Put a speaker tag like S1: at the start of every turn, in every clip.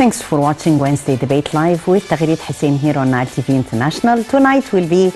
S1: Thanks for watching Wednesday Debate Live with Taghirit Hussein here on Nile TV International. Tonight we'll be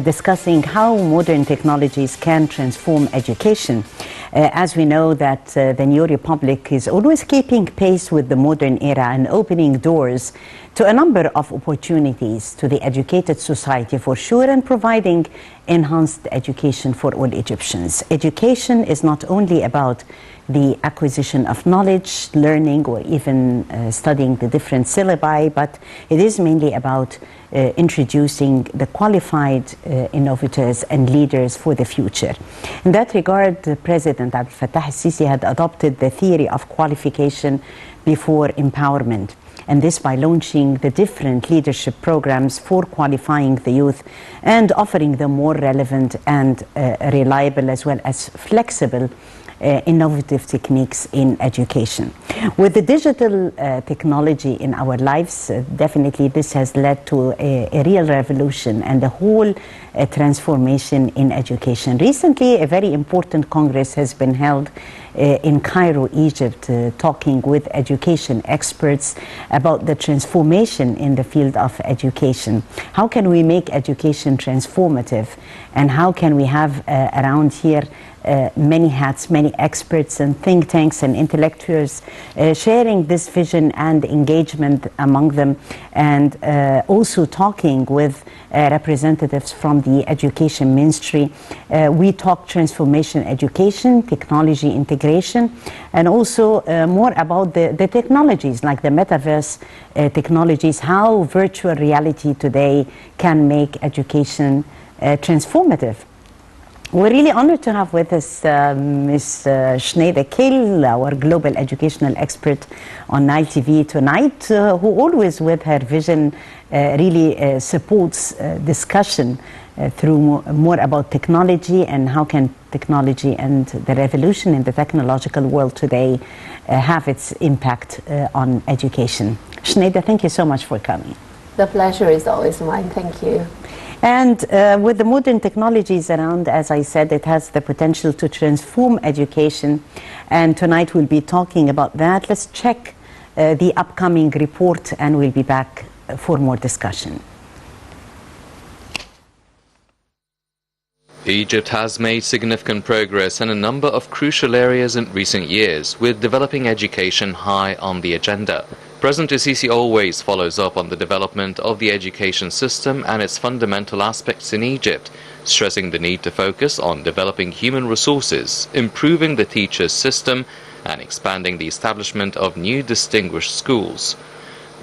S1: discussing how modern technologies can transform education. As we know that the new republic is always keeping pace with the modern era and opening doors to a number of opportunities to the educated society for sure, and providing enhanced education for all Egyptians. Education is not only about the acquisition of knowledge, learning, or even studying the different syllabi, but it is mainly about introducing the qualified innovators and leaders for the future. In that regard, President Abdel Fattah al-Sisi had adopted the theory of qualification before empowerment, and this by launching the different leadership programs for qualifying the youth and offering them more relevant and reliable as well as flexible innovative techniques in education. With the digital technology in our lives, definitely this has led to a real revolution and a whole transformation in education. Recently, a very important congress has been held in Cairo, Egypt, talking with education experts about the transformation in the field of education. How can we make education transformative, and how can we have around here many hats, many experts and think tanks and intellectuals sharing this vision and engagement among them, and also talking with representatives from the education ministry. We talk transformation education, technology integration, and also more about the technologies like the metaverse technologies, how virtual reality today can make education transformative. We're really honored to have with us Ms. Senida Kehl, our global educational expert on Nile TV tonight, who always with her vision really supports discussion through more about technology and how can technology and the revolution in the technological world today have its impact on education. Senida, thank you so much for coming.
S2: The pleasure is always mine. Thank you.
S1: And with the modern technologies around, as I said, it has the potential to transform education. And tonight we'll be talking about that. Let's check the upcoming report and we'll be back for more discussion.
S3: Egypt has made significant progress in a number of crucial areas in recent years, with developing education high on the agenda. President al-Sisi always follows up on the development of the education system and its fundamental aspects in Egypt, stressing the need to focus on developing human resources, improving the teachers' system, and expanding the establishment of new distinguished schools.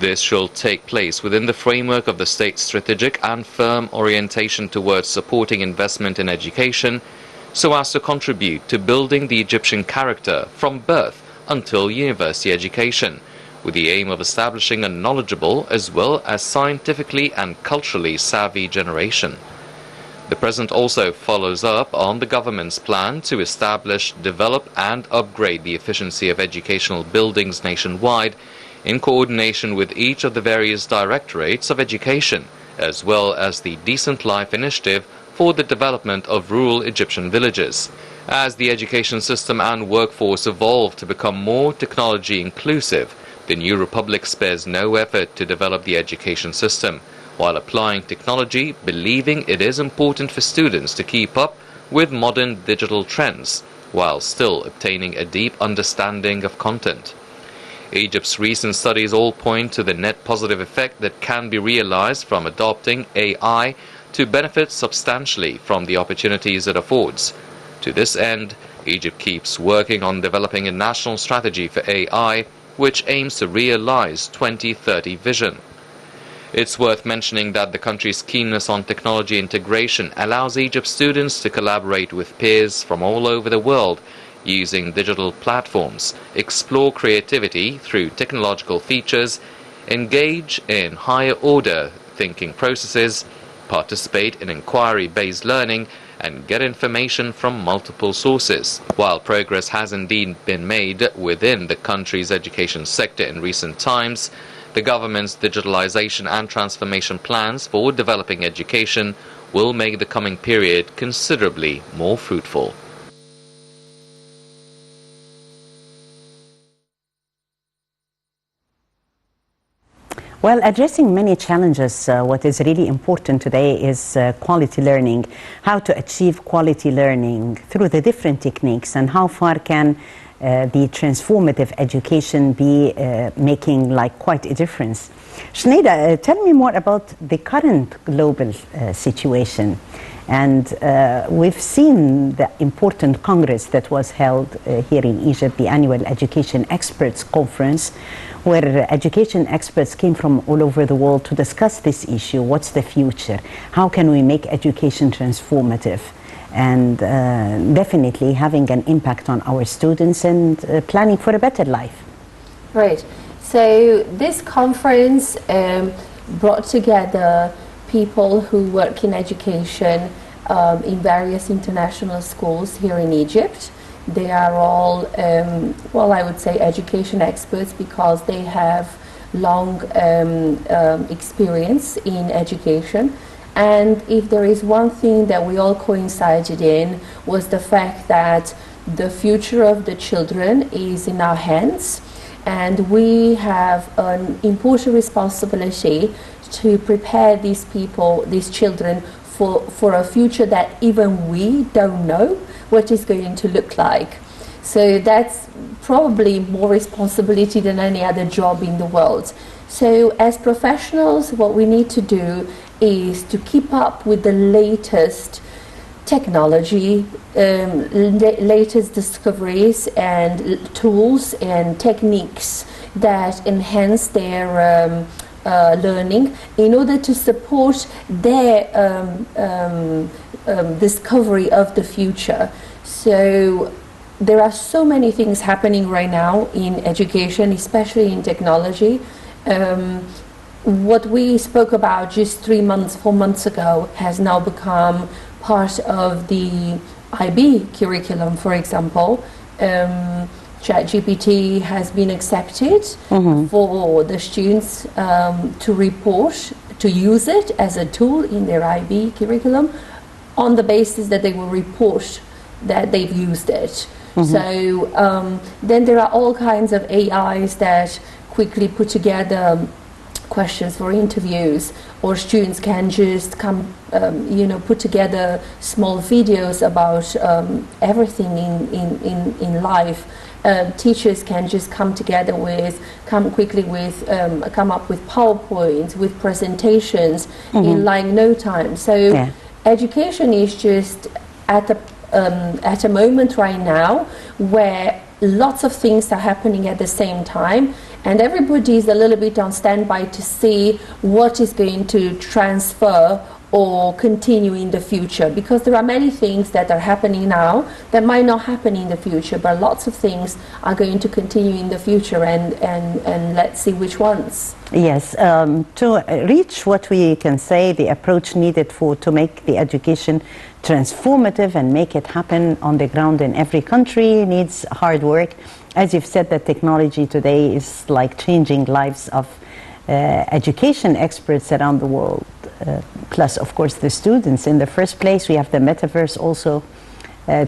S3: This shall take place within the framework of the state's strategic and firm orientation towards supporting investment in education, so as to contribute to building the Egyptian character from birth until university education, with the aim of establishing a knowledgeable as well as scientifically and culturally savvy generation. The President also follows up on the government's plan to establish, develop and upgrade the efficiency of educational buildings nationwide in coordination with each of the various directorates of education, as well as the Decent Life Initiative for the development of rural Egyptian villages. As the education system and workforce evolve to become more technology inclusive, the new republic spares no effort to develop the education system, while applying technology, believing it is important for students to keep up with modern digital trends, while still obtaining a deep understanding of content. Egypt's recent studies all point to the net positive effect that can be realized from adopting AI to benefit substantially from the opportunities it affords. To this end, Egypt keeps working on developing a national strategy for AI, which aims to realize 2030 vision. It's worth mentioning that the country's keenness on technology integration allows Egypt students to collaborate with peers from all over the world using digital platforms, explore creativity through technological features, engage in higher order thinking processes, participate in inquiry-based learning, and get information from multiple sources. While progress has indeed been made within the country's education sector in recent times, the government's digitalization and transformation plans for developing education will make the coming period considerably more fruitful.
S1: Well, addressing many challenges, what is really important today is quality learning, how to achieve quality learning through the different techniques, and how far can the transformative education be making like quite a difference. Senida, tell me more about the current global situation. And we've seen the important congress that was held here in Egypt, the annual Education Experts Conference, where education experts came from all over the world to discuss this issue. What's the future? How can we make education transformative? And definitely having an impact on our students and planning for a better life.
S2: Right. So this conference brought together people who work in education in various international schools here in Egypt. They are all, well, I would say education experts because they have long experience in education. And if there is one thing that we all coincided in was the fact that the future of the children is in our hands, and we have an important responsibility to prepare these people, these children, for a future that even we don't know what is going to look like. So that's probably more responsibility than any other job in the world. So as professionals, what we need to do is to keep up with the latest technology, latest discoveries and tools and techniques that enhance their learning in order to support their discovery of the future. So there are so many things happening right now in education, especially in technology. What we spoke about just 3 months, 4 months ago has now become part of the IB curriculum, for example. ChatGPT has been accepted for the students to report, to use it as a tool in their IB curriculum on the basis that they will report that they've used it. So then there are all kinds of AIs that quickly put together questions for interviews, or students can just come, put together small videos about everything in life. Teachers can just come up with PowerPoints, with presentations in like no time. So education is just at a moment right now where lots of things are happening at the same time, and everybody is a little bit on standby to see what is going to transfer or continue in the future, because there are many things that are happening now that might not happen in the future, but lots of things are going to continue in the future, and let's see which ones.
S1: Yes, to reach what we can say the approach needed to make the education transformative and make it happen on the ground in every country needs hard work. As you've said, that technology today is like changing lives of education experts around the world, plus of course the students. In the first place, we have the metaverse also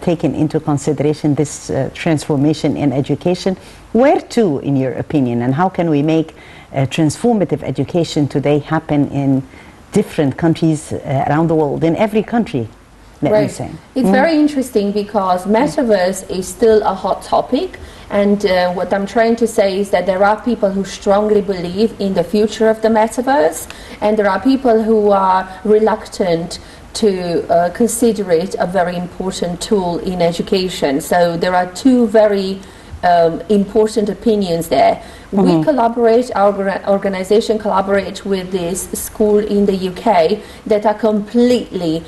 S1: taken into consideration, this transformation in education. Where to, in your opinion, and how can we make transformative education today happen in different countries around the world, in every country? Let me say.
S2: It's very interesting because metaverse is still a hot topic, and what I'm trying to say is that there are people who strongly believe in the future of the metaverse, and there are people who are reluctant to consider it a very important tool in education. So there are two very important opinions there. We collaborate, our organization collaborates with this school in the UK that are completely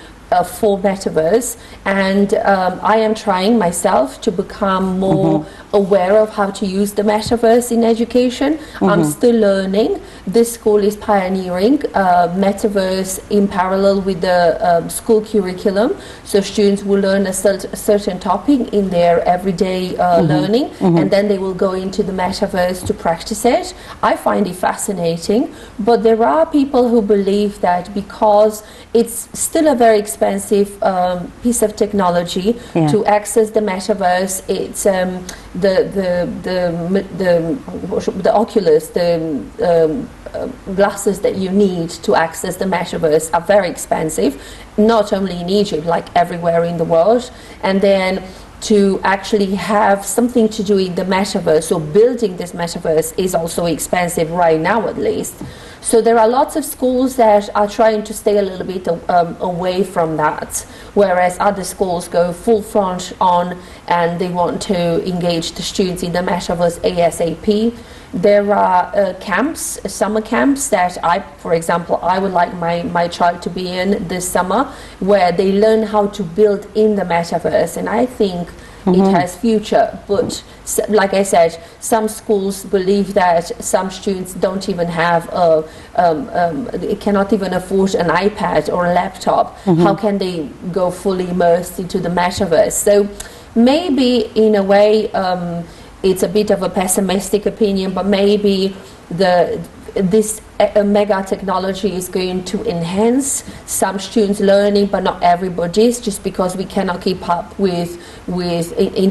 S2: for metaverse, and I am trying myself to become more aware of how to use the metaverse in education. I'm still learning. This school is pioneering metaverse in parallel with the school curriculum, so students will learn a certain topic in their everyday learning, and then they will go into the metaverse to practice it. I find it fascinating, but there are people who believe that because it's still a very expensive piece of technology to access the metaverse, it's the Oculus, the glasses that you need to access the metaverse are very expensive, not only in Egypt, like everywhere in the world. And then to actually have something to do in the metaverse, so building this metaverse is also expensive right now, at least. So there are lots of schools that are trying to stay a little bit away from that, whereas other schools go full front on and they want to engage the students in the metaverse ASAP. There are camps, summer camps that for example, I would like my child to be in this summer, where they learn how to build in the metaverse, and I think it has future. But like I said, some schools believe that some students don't even have they cannot even afford an iPad or a laptop. How can they go fully immersed into the metaverse? So maybe in a way, it's a bit of a pessimistic opinion, but maybe this mega technology is going to enhance some students' learning, but not everybody's, just because we cannot keep up with in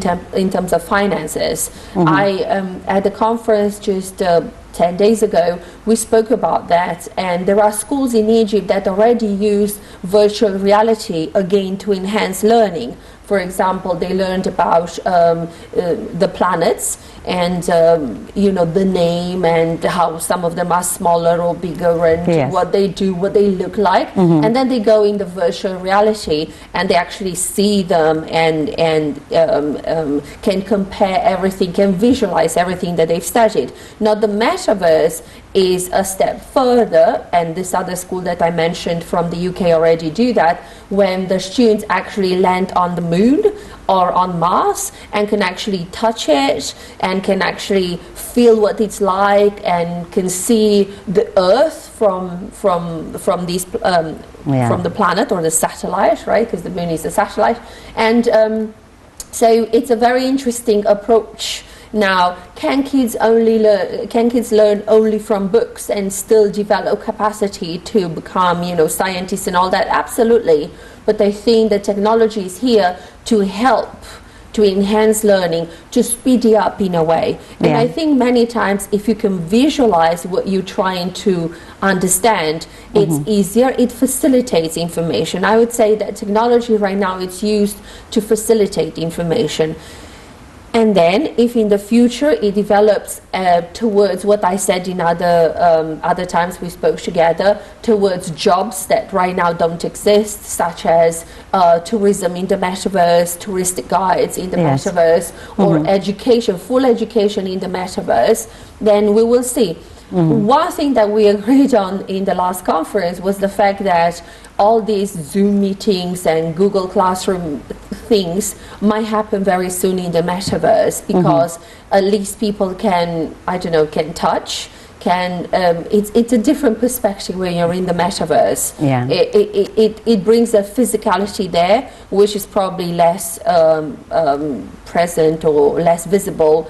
S2: terms of finances. At the conference just 10 days ago, we spoke about that, and there are schools in Egypt that already use virtual reality again to enhance learning. For example, they learned about the planets and the name and how some of them are smaller or bigger, and what they do, what they look like. And then they go in the virtual reality and they actually see them and can compare everything, can visualize everything that they've studied. Now the metaverse is a step further, and this other school that I mentioned from the UK already do that, when the students actually land on the moon or on Mars and can actually touch it and can actually feel what it's like and can see the Earth from these from the planet or the satellite, right? Because the moon is a satellite, and so it's a very interesting approach. Now, can kids learn only from books and still develop capacity to become, scientists and all that? Absolutely. But I think that technology is here to help, to enhance learning, to speed it up in a way. And I think many times if you can visualize what you're trying to understand, it's easier, it facilitates information. I would say that technology right now, it's used to facilitate information. And then, if in the future it develops towards what I said in other times we spoke together, towards jobs that right now don't exist, such as tourism in the metaverse, touristic guides in the metaverse, or education, full education in the metaverse, then we will see. One thing that we agreed on in the last conference was the fact that all these Zoom meetings and Google Classroom things might happen very soon in the metaverse, because at least people can touch, it's a different perspective when you're in the metaverse. It brings a physicality there, which is probably less present or less visible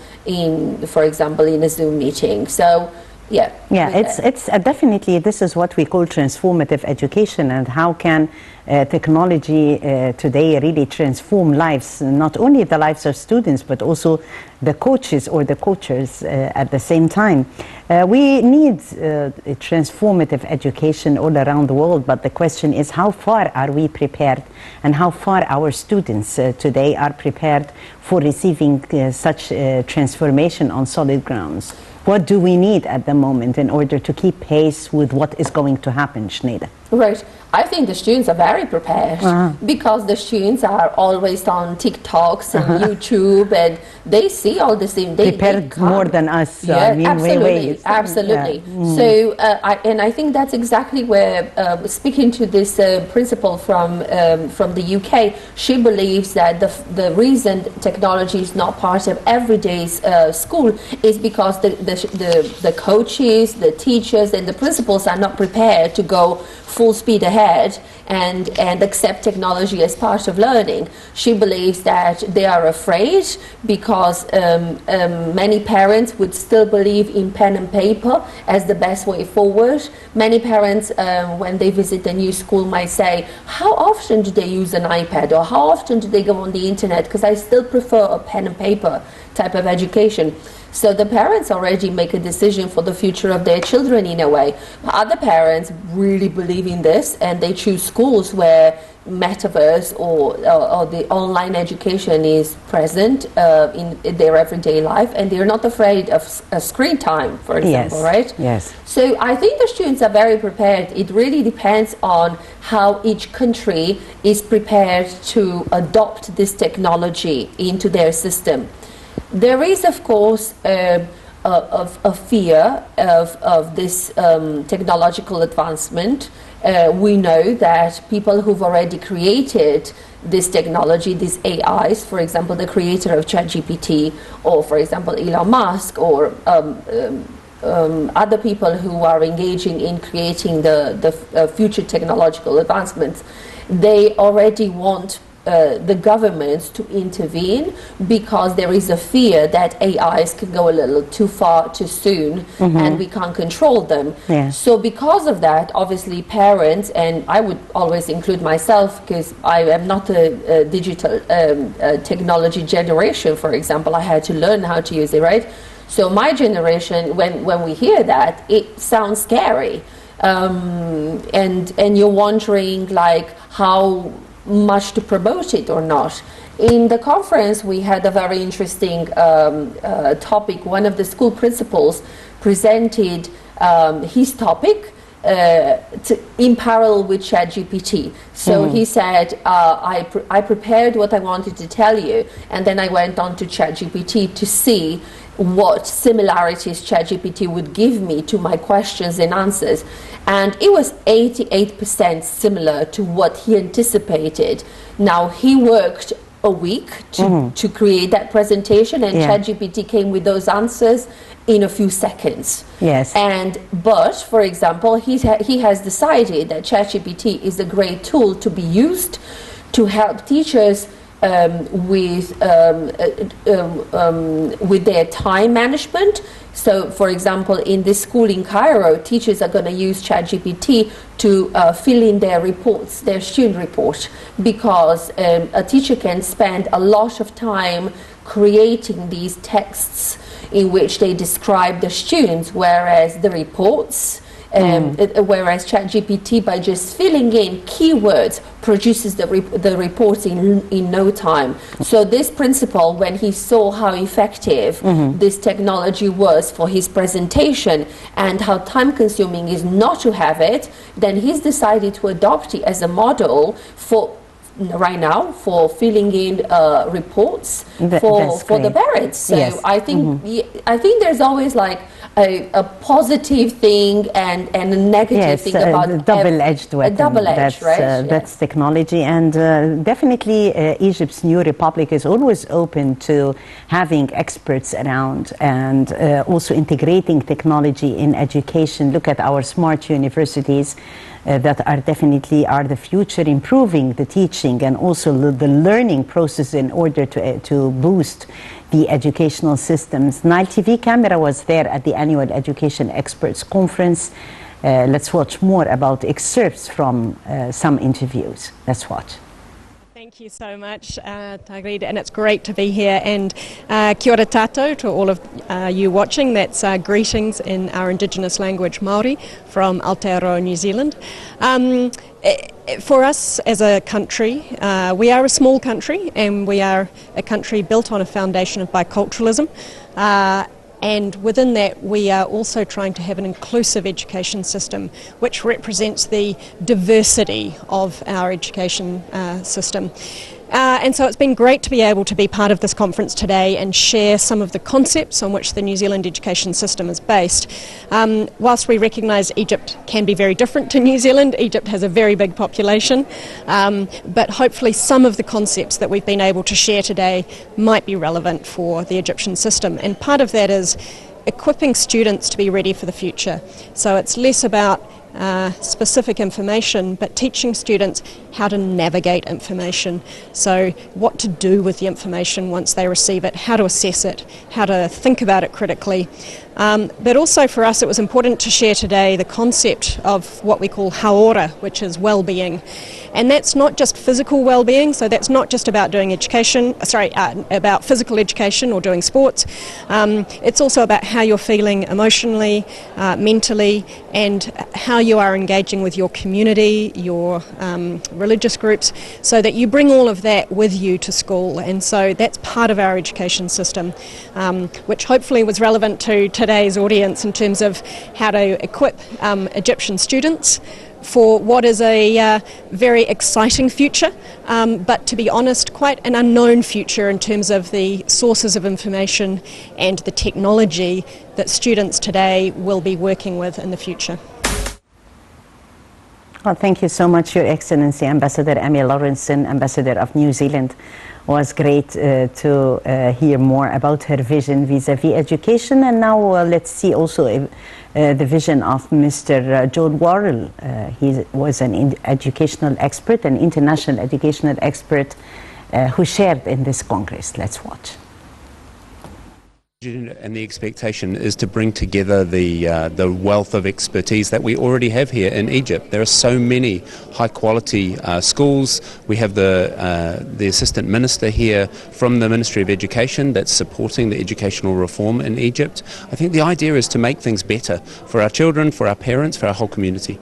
S2: for example, in a Zoom meeting. So it's definitely, this is what we call transformative education, and how can technology today really transform lives, not only the lives of students, but also the coaches or the coaches at the same time. We need transformative education all around the world, but the question is, how far are we prepared, and how far our students today are prepared for receiving such transformation on solid grounds? What do we need at the moment in order to keep pace with what is going to happen, Senida? Right. I think the students are very prepared, because the students are always on TikToks and YouTube, and they see all this thing. They
S1: prepared more than us.
S2: Absolutely. So, I think that's exactly where, speaking to this principal from the UK, she believes that the reason technology is not part of everyday's school is because the coaches, the teachers, and the principals are not prepared to go full speed ahead and accept technology as part of learning. She believes that they are afraid because many parents would still believe in pen and paper as the best way forward. Many parents, when they visit a new school, might say, how often do they use an iPad, or how often do they go on the internet? Because I still prefer a pen and paper. type of education. So the parents already make a decision for the future of their children in a way. Other parents really believe in this, and they choose schools where metaverse or the online education is present in their everyday life, and they're not afraid of screen time, for example,
S1: yes.
S2: right?
S1: Yes.
S2: So I think the students are very prepared. It really depends on how each country is prepared to adopt this technology into their system. There is, of course, a fear of this technological advancement. We know that people who've already created this technology, these AIs, for example, the creator of ChatGPT, or for example, Elon Musk, or other people who are engaging in creating the future technological advancements, they already want the governments to intervene, because there is a fear that AIs can go a little too far too soon, and we can't control them.
S1: Yeah.
S2: So because of that, obviously parents, and I would always include myself, because I am not a digital technology generation, for example. I had to learn how to use it, right? So my generation, when we hear that, it sounds scary, and you're wondering like how much to promote it or not. In the conference, we had a very interesting topic. One of the school principals presented his topic in parallel with ChatGPT. So he said, I prepared what I wanted to tell you, and then I went on to ChatGPT to see what similarities ChatGPT would give me to my questions and answers. And it was 88% similar to what he anticipated. Now, he worked a week to create that presentation, and ChatGPT came with those answers in a few seconds.
S1: Yes.
S2: But for example, he has decided that ChatGPT is a great tool to be used to help teachers with their time management. So, for example, in this school in Cairo, teachers are going to use ChatGPT to fill in their reports, their student report, because a teacher can spend a lot of time creating these texts in which they describe the students, whereas the reports, whereas ChatGPT, by just filling in keywords, produces the reports in no time. So this principal, when he saw how effective this technology was for his presentation and how time-consuming is not to have it, then he's decided to adopt it as a model for right now for filling in reports for the parents. So
S1: yes.
S2: I think there's always like a positive thing and a negative thing about
S1: a double-edged weapon.
S2: A double-edged, right?
S1: That's technology, and definitely Egypt's new republic is always open to having experts around and also integrating technology in education. Look at our smart universities that are definitely the future, improving the teaching and also the learning process in order to boost the educational systems. Nile TV camera was there at the annual Education Experts Conference. Let's watch more about excerpts from some interviews. Let's watch.
S4: Thank you so much, Tagrid, and it's great to be here. And kia ora tātou to all of you watching. That's greetings in our Indigenous language, Māori, from Aotearoa, New Zealand. For us as a country, we are a small country, and we are a country built on a foundation of biculturalism. And within that, we are also trying to have an inclusive education system which represents the diversity of our education system. And so it's been great to be able to be part of this conference today and share some of the concepts on which the New Zealand education system is based. Whilst we recognise Egypt can be very different to New Zealand, Egypt has a very big population, but hopefully some of the concepts that we've been able to share today might be relevant for the Egyptian system. And part of that is equipping students to be ready for the future. So it's less about specific information, but teaching students how to navigate information. So what to do with the information once they receive it, how to assess it, how to think about it critically. But also for us it was important to share today the concept of what we call haora, which is well-being. And that's not just physical well-being, so that's not just about doing about physical education or doing sports. It's also about how you're feeling emotionally, mentally, and how you are engaging with your community, your religious groups, so that you bring all of that with you to school. And so that's part of our education system, which hopefully was relevant to today's audience in terms of how to equip Egyptian students for what is a very exciting future, but to be honest, quite an unknown future in terms of the sources of information and the technology that students today will be working with in the future.
S1: Well, thank you so much, Your Excellency, Ambassador Amy Lawrenson, Ambassador of New Zealand. It was great to hear more about her vision vis-à-vis education. And now let's see also the vision of Mr. John Worrell. He was an educational expert, an international educational expert who shared in this Congress. Let's watch.
S5: And the expectation is to bring together the wealth of expertise that we already have here in Egypt. There are so many high-quality schools. We have the Assistant Minister here from the Ministry of Education that's supporting the educational reform in Egypt. I think the idea is to make things better for our children, for our parents, for our whole community.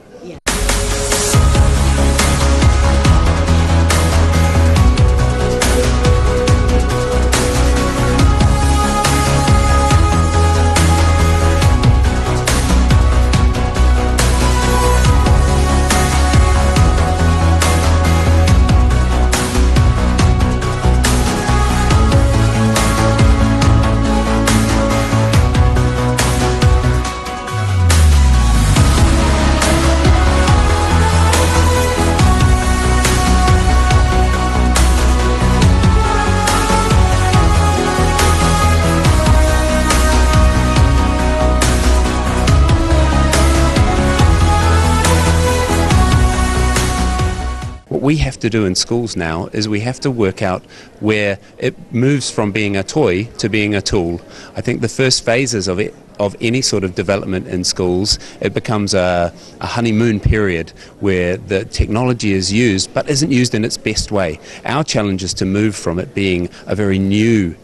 S5: What we have to do in schools now is we have to work out where it moves from being a toy to being a tool. I think the first phases of any sort of development in schools, it becomes a honeymoon period where the technology is used but isn't used in its best way. Our challenge is to move from it being a very new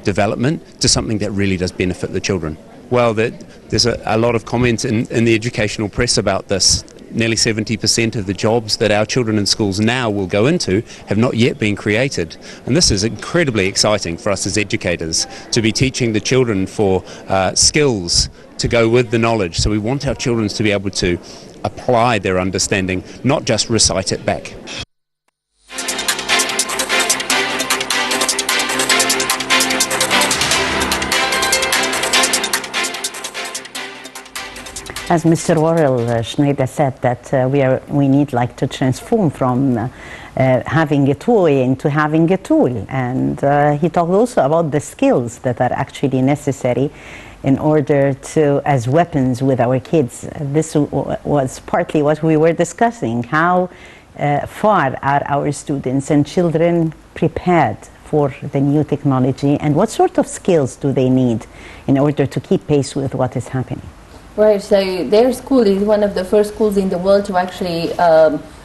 S5: development to something that really does benefit the children. Well, there's a lot of comments in the educational press about this. Nearly 70% of the jobs that our children in schools now will go into have not yet been created. And this is incredibly exciting for us as educators, to be teaching the children for skills to go with the knowledge. So we want our children to be able to apply their understanding, not just recite it back.
S1: As Mr. Worrell Schneider said, that we need to transform from having a toy into having a tool. And he talked also about the skills that are actually necessary in order to, as weapons with our kids. This was partly what we were discussing. How far are our students and children prepared for the new technology, and what sort of skills do they need in order to keep pace with what is happening?
S2: Right, so their school is one of the first schools in the world to actually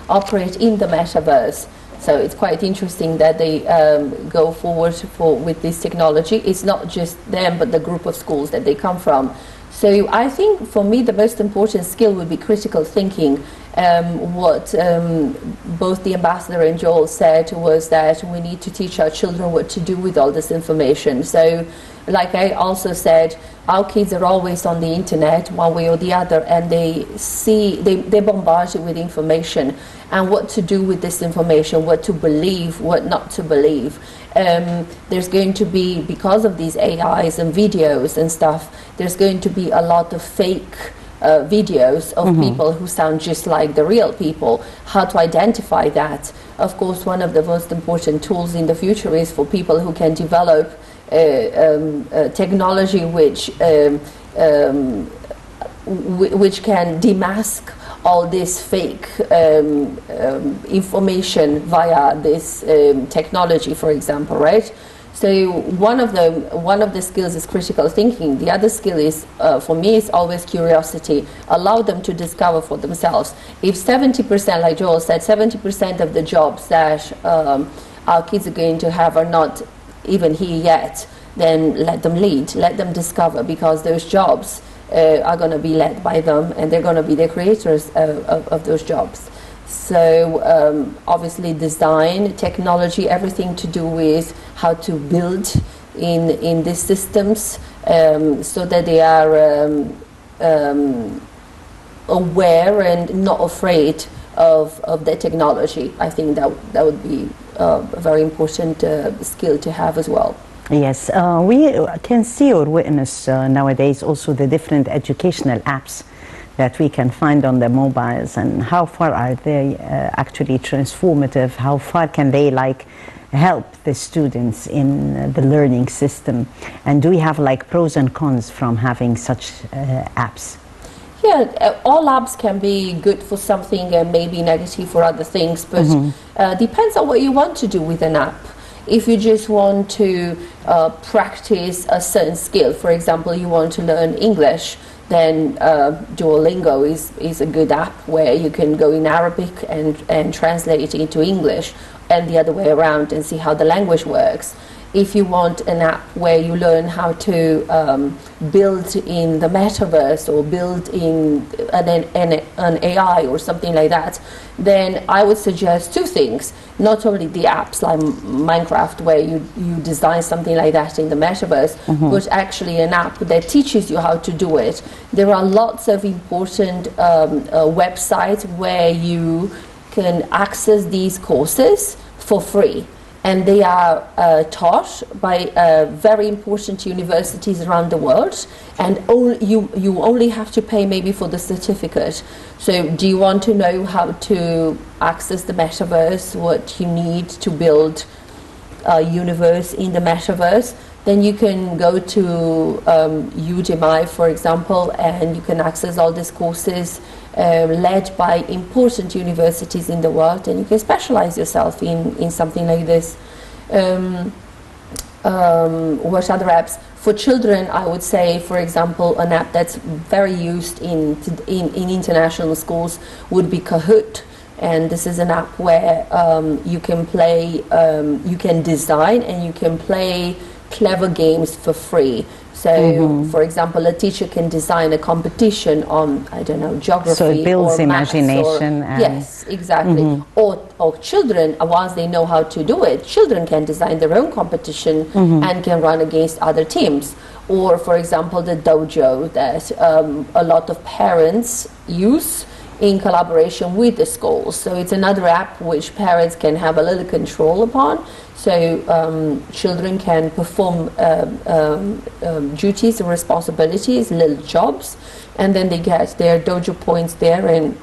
S2: operate in the metaverse. So it's quite interesting that they go forward with this technology. It's not just them, but the group of schools that they come from. So I think for me the most important skill would be critical thinking. What both the ambassador and Joel said was that we need to teach our children what to do with all this information. So like I also said, our kids are always on the internet one way or the other, and they're bombarded with information and what to do with this information, what to believe, what not to believe. There's going to be, because of these AIs and videos and stuff, there's going to be a lot of fake videos of people who sound just like the real people. How to identify that? Of course, one of the most important tools in the future is for people who can develop technology which can demask all this fake information via this technology, for example, right? So one of the skills is critical thinking. The other skill is, for me, is always curiosity. Allow them to discover for themselves. If 70%, like Joel said, 70% of the jobs that our kids are going to have are not even here yet, then let them lead, let them discover, because those jobs are going to be led by them, and they're going to be the creators of those jobs. So obviously design, technology, everything to do with how to build in these systems, so that they are aware and not afraid of the technology. I think that would be a very important skill to have as well.
S1: Yes, we can see or witness nowadays also the different educational apps that we can find on the mobiles, and how far are they actually transformative? How far can they help the students in the learning system? And do we have pros and cons from having such apps?
S2: Yeah, all apps can be good for something and maybe negative for other things, but depends on what you want to do with an app. If you just want to practice a certain skill, for example, you want to learn English, then Duolingo is a good app where you can go in Arabic and translate it into English, and the other way around, and see how the language works. If you want an app where you learn how to build in the metaverse or build in an AI or something like that, then I would suggest two things. Not only the apps like Minecraft, where you design something like that in the metaverse, but actually an app that teaches you how to do it. There are lots of important websites where you can access these courses for free. And they are taught by very important universities around the world, and you only have to pay maybe for the certificate. So do you want to know how to access the metaverse, what you need to build a universe in the metaverse? Then you can go to Udemy, for example, and you can access all these courses led by important universities in the world, and you can specialize yourself in something like this. What other apps? For children, I would say, for example, an app that's very used in international schools would be Kahoot. And this is an app where you can play, you can design and you can play clever games for free. So, for example, a teacher can design a competition on, I don't know, geography.
S1: So it builds
S2: or
S1: imagination.
S2: Maths, yes, exactly. Or children, once they know how to do it, children can design their own competition and can run against other teams. Or, for example, the dojo that a lot of parents use in collaboration with the schools. So it's another app which parents can have a little control upon. So children can perform duties and responsibilities, little jobs, and then they get their dojo points there, and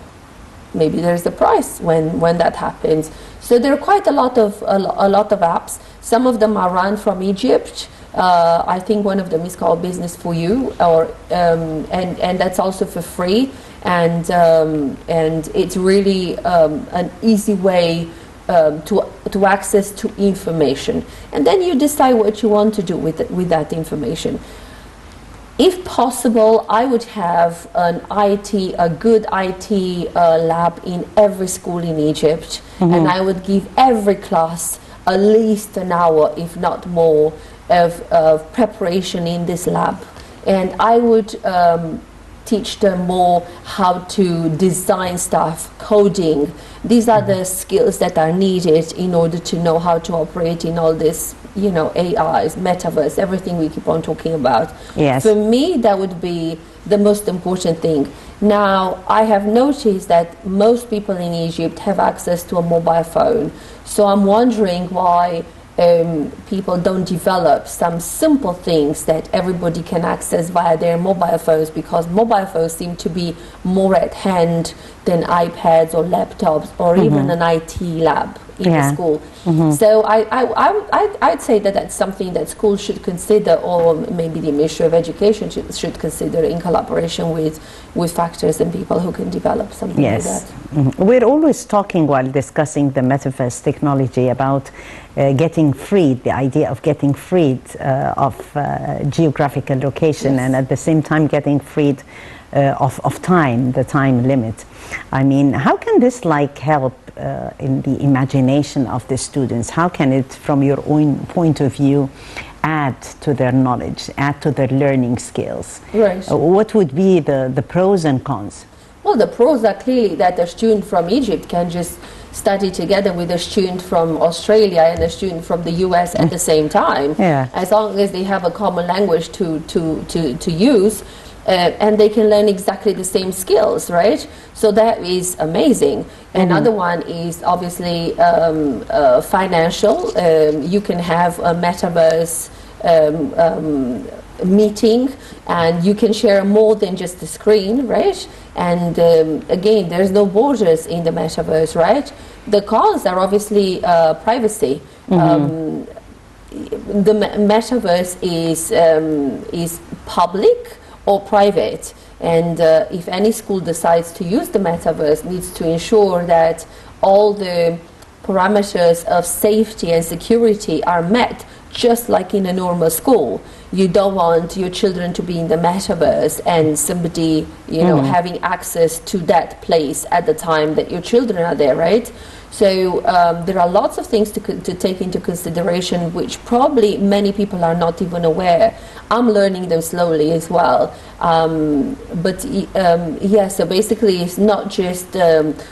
S2: maybe there's a prize when that happens. So there are quite a lot of apps. Some of them are run from Egypt. I think one of them is called Business for You, or and that's also for free. And it's really an easy way to access to information, and then you decide what you want to do with that information. If possible, I would have a good IT lab in every school in Egypt, and I would give every class at least an hour, if not more, of preparation in this lab, and I would teach them more how to design stuff, coding. These are the skills that are needed in order to know how to operate in all this, AIs, metaverse, everything we keep on talking about.
S1: Yes.
S2: For me, that would be the most important thing. Now, I have noticed that most people in Egypt have access to a mobile phone. So I'm wondering why people don't develop some simple things that everybody can access via their mobile phones, because mobile phones seem to be more at hand than iPads or laptops or even an IT lab. in the school. So I'd say that that's something that schools should consider, or maybe the Ministry of Education should consider in collaboration with factors and people who can develop something like that.
S1: We're always talking while discussing the metaverse technology about getting freed, the idea of getting freed of geographical location, and at the same time getting freed of time, the time limit. I mean, how can this help in the imagination of the students? How can it, from your own point of view, add to their knowledge, add to their learning skills?
S2: Right.
S1: What would be the pros and cons?
S2: Well, the pros are clearly that a student from Egypt can just study together with a student from Australia and a student from the US at the same time, as long as they have a common language to use, and they can learn exactly the same skills, right? So that is amazing. Another one is obviously financial. You can have a metaverse meeting, and you can share more than just the screen, right? And again, there's no borders in the metaverse, right? The cons are obviously privacy. The metaverse is public or private, and if any school decides to use the metaverse, needs to ensure that all the parameters of safety and security are met, just like in a normal school. You don't want your children to be in the metaverse and somebody, having access to that place at the time that your children are there, right? So there are lots of things to take into consideration, which probably many people are not even aware. I'm learning them slowly as well. So basically it's not just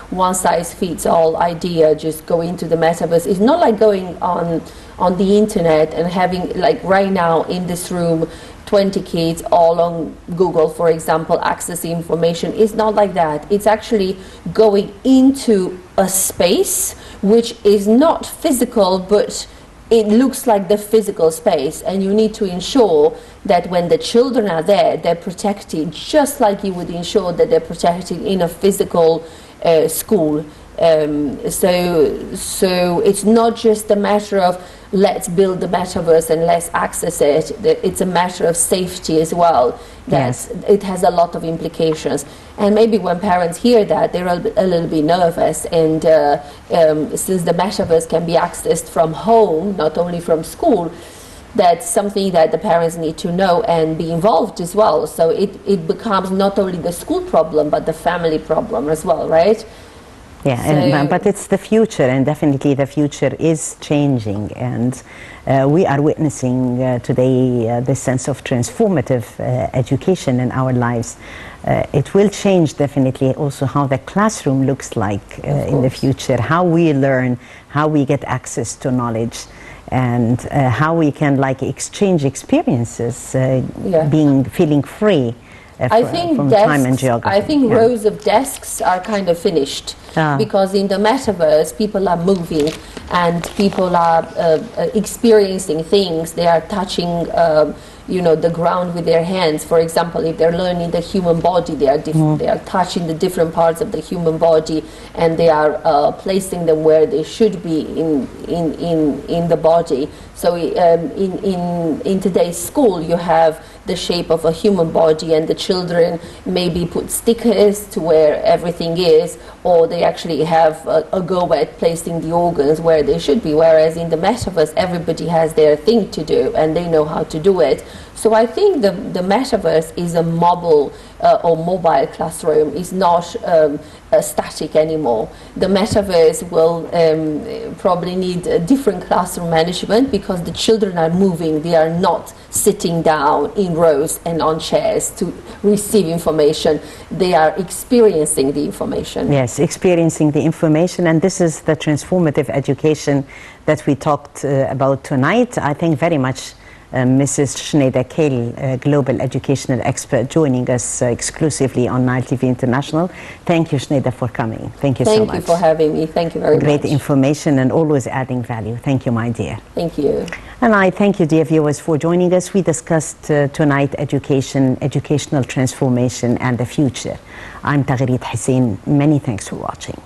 S2: one size fits all idea, just go into the metaverse. It's not like going on the internet and having, like right now in this room, 20 kids all on Google, for example, accessing information. It's not like that. It's actually going into a space which is not physical, but it looks like the physical space, and you need to ensure that when the children are there, they're protected, just like you would ensure that they're protected in a physical school. So it's not just a matter of let's build the metaverse and let's access it. It's a matter of safety as well. It has a lot of implications. And maybe when parents hear that, they're a little bit nervous. And since the metaverse can be accessed from home, not only from school, that's something that the parents need to know and be involved as well. So it becomes not only the school problem, but the family problem as well, right?
S1: Yeah, but it's the future, and definitely the future is changing, and we are witnessing today this sense of transformative education in our lives. It will change definitely also how the classroom looks like in the future, how we learn, how we get access to knowledge, and how we can exchange experiences, feeling free. From time and geography.
S2: I think rows of desks are kind of finished because in the metaverse people are moving and people are experiencing things. They are touching the ground with their hands. For example, if they're learning the human body, they are touching the different parts of the human body, and they are placing them where they should be in the body. So in today's school, you have the shape of a human body, and the children maybe put stickers to where everything is, or they actually have a go at placing the organs where they should be, whereas in the metaverse everybody has their thing to do and they know how to do it. So I think the metaverse is a mobile classroom. It's not static anymore. The metaverse will probably need a different classroom management because the children are moving. They are not sitting down in rows and on chairs to receive information. They are experiencing the information.
S1: Yes, experiencing the information, and this is the transformative education that we talked about tonight. I think very much Mrs. Senida Kehl, Global Educational Expert, joining us exclusively on Nile TV International. Thank you, Senida, for coming. Thank you so much.
S2: Thank you for having me. Thank you very much.
S1: Great information and always adding value. Thank you, my dear.
S2: Thank you.
S1: And I thank you, dear viewers, for joining us. We discussed tonight education, educational transformation, and the future. I'm Taghreed Hussein. Many thanks for watching.